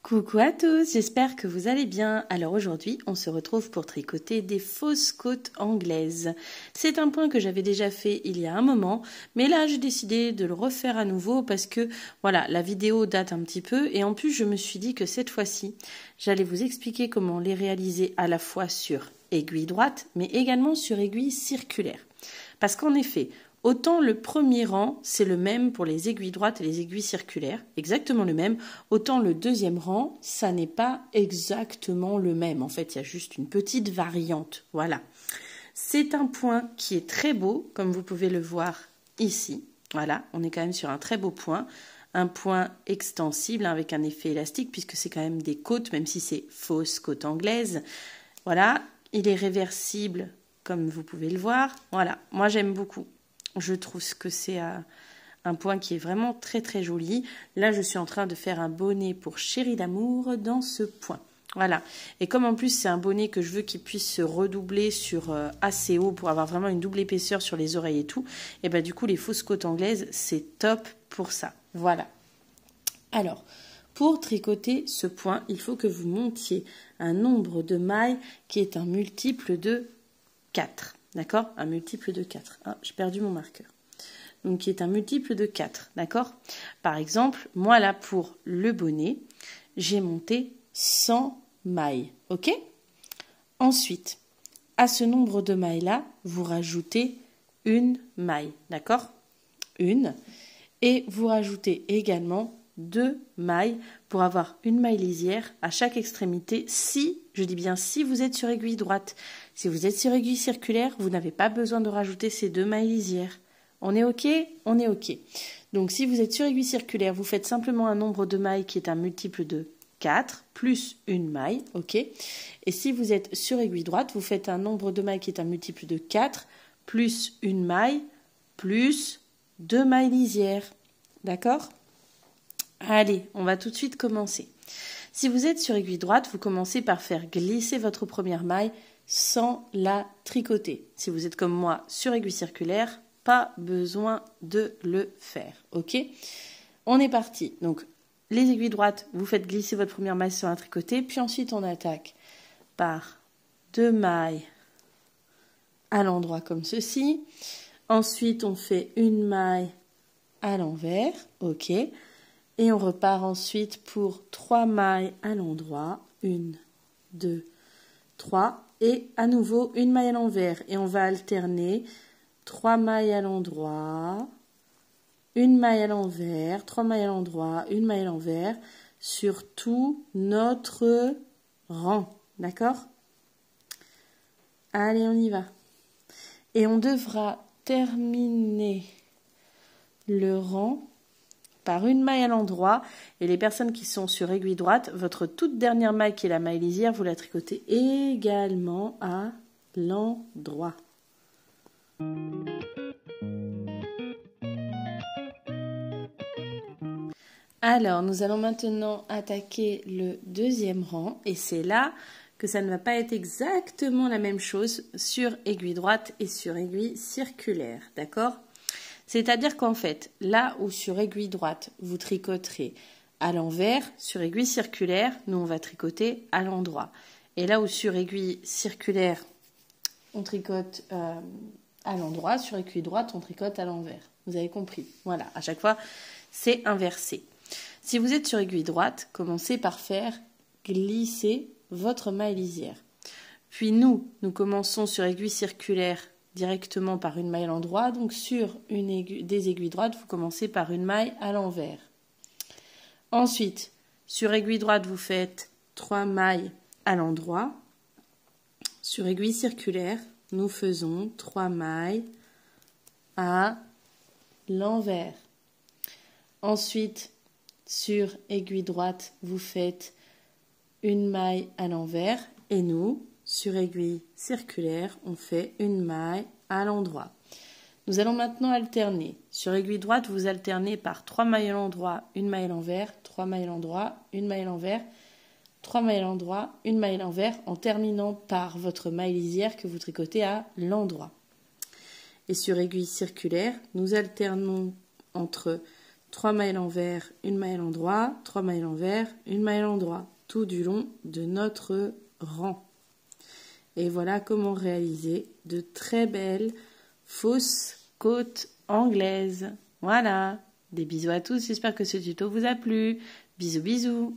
Coucou à tous, j'espère que vous allez bien. Alors aujourd'hui, on se retrouve pour tricoter des fausses côtes anglaises. C'est un point que j'avais déjà fait il y a un moment, mais là j'ai décidé de le refaire à nouveau parce que voilà, la vidéo date un petit peu et en plus je me suis dit que cette fois-ci, j'allais vous expliquer comment les réaliser à la fois sur aiguille droite, mais également sur aiguille circulaire. Parce qu'en effet, autant le premier rang, c'est le même pour les aiguilles droites et les aiguilles circulaires, exactement le même, autant le deuxième rang, ça n'est pas exactement le même. En fait, il y a juste une petite variante. Voilà. C'est un point qui est très beau, comme vous pouvez le voir ici. Voilà, on est quand même sur un très beau point. Un point extensible avec un effet élastique, puisque c'est quand même des côtes, même si c'est fausse côte anglaise. Voilà, il est réversible, comme vous pouvez le voir. Voilà, moi j'aime beaucoup. Je trouve que c'est un point qui est vraiment très très joli. Là, je suis en train de faire un bonnet pour Chérie d'amour dans ce point. Voilà. Et comme en plus, c'est un bonnet que je veux qu'il puisse se redoubler sur assez haut pour avoir vraiment une double épaisseur sur les oreilles et tout, et ben du coup, les fausses côtes anglaises, c'est top pour ça. Voilà. Alors, pour tricoter ce point, il faut que vous montiez un nombre de mailles qui est un multiple de 4. D'accord? Un multiple de 4. Ah, j'ai perdu mon marqueur. Donc, qui est un multiple de 4. D'accord? Par exemple, moi, là, pour le bonnet, j'ai monté 100 mailles. OK? Ensuite, à ce nombre de mailles-là, vous rajoutez une maille. D'accord? Une. Et vous rajoutez également 2 mailles pour avoir une maille lisière à chaque extrémité si, je dis bien si vous êtes sur aiguille droite. Si vous êtes sur aiguille circulaire, vous n'avez pas besoin de rajouter ces 2 mailles lisières. On est OK? On est OK. Donc si vous êtes sur aiguille circulaire, vous faites simplement un nombre de mailles qui est un multiple de 4 plus une maille. OK? Et si vous êtes sur aiguille droite, vous faites un nombre de mailles qui est un multiple de 4 plus une maille plus 2 mailles lisières. D'accord? Allez, on va tout de suite commencer. Si vous êtes sur aiguille droite, vous commencez par faire glisser votre première maille sans la tricoter. Si vous êtes comme moi sur aiguille circulaire, pas besoin de le faire. OK? On est parti. Donc, les aiguilles droites, vous faites glisser votre première maille sans la tricoter, puis ensuite on attaque par 2 mailles à l'endroit comme ceci. Ensuite, on fait une maille à l'envers. OK? Et on repart ensuite pour 3 mailles à l'endroit. 1, 2, 3. Et à nouveau, une maille à l'envers. Et on va alterner 3 mailles à l'endroit, une maille à l'envers, 3 mailles à l'endroit, une maille à l'envers sur tout notre rang. D'accord? Allez, on y va. Et on devra terminer le rang par une maille à l'endroit, et les personnes qui sont sur aiguille droite, votre toute dernière maille qui est la maille lisière, vous la tricotez également à l'endroit. Alors, nous allons maintenant attaquer le deuxième rang, et c'est là que ça ne va pas être exactement la même chose sur aiguille droite et sur aiguille circulaire, d'accord ? C'est-à-dire qu'en fait, là où sur aiguille droite, vous tricoterez à l'envers, sur aiguille circulaire, nous on va tricoter à l'endroit. Et là où sur aiguille circulaire, on tricote à l'endroit, sur aiguille droite, on tricote à l'envers. Vous avez compris? Voilà, à chaque fois, c'est inversé. Si vous êtes sur aiguille droite, commencez par faire glisser votre maille lisière. Puis nous commençons sur aiguille circulaire directement par une maille à l'endroit. Donc sur des aiguilles droites, vous commencez par une maille à l'envers. Ensuite, sur aiguille droite, vous faites 3 mailles à l'endroit. Sur aiguille circulaire, nous faisons 3 mailles à l'envers. Ensuite, sur aiguille droite, vous faites une maille à l'envers et nous, sur aiguille circulaire, on fait une maille à l'endroit. Nous allons maintenant alterner. Sur aiguille droite, vous alternez par 3 mailles à l'endroit, une maille à l'envers, 3 mailles à l'endroit, une maille à l'envers, 3 mailles à l'endroit, une maille à l'envers, en terminant par votre maille lisière que vous tricotez à l'endroit. Et sur aiguille circulaire, nous alternons entre 3 mailles envers, une maille à l'endroit, 3 mailles envers, une maille à l'endroit, tout du long de notre rang. Et voilà comment réaliser de très belles fausses côtes anglaises. Voilà, des bisous à tous, j'espère que ce tuto vous a plu. Bisous bisous.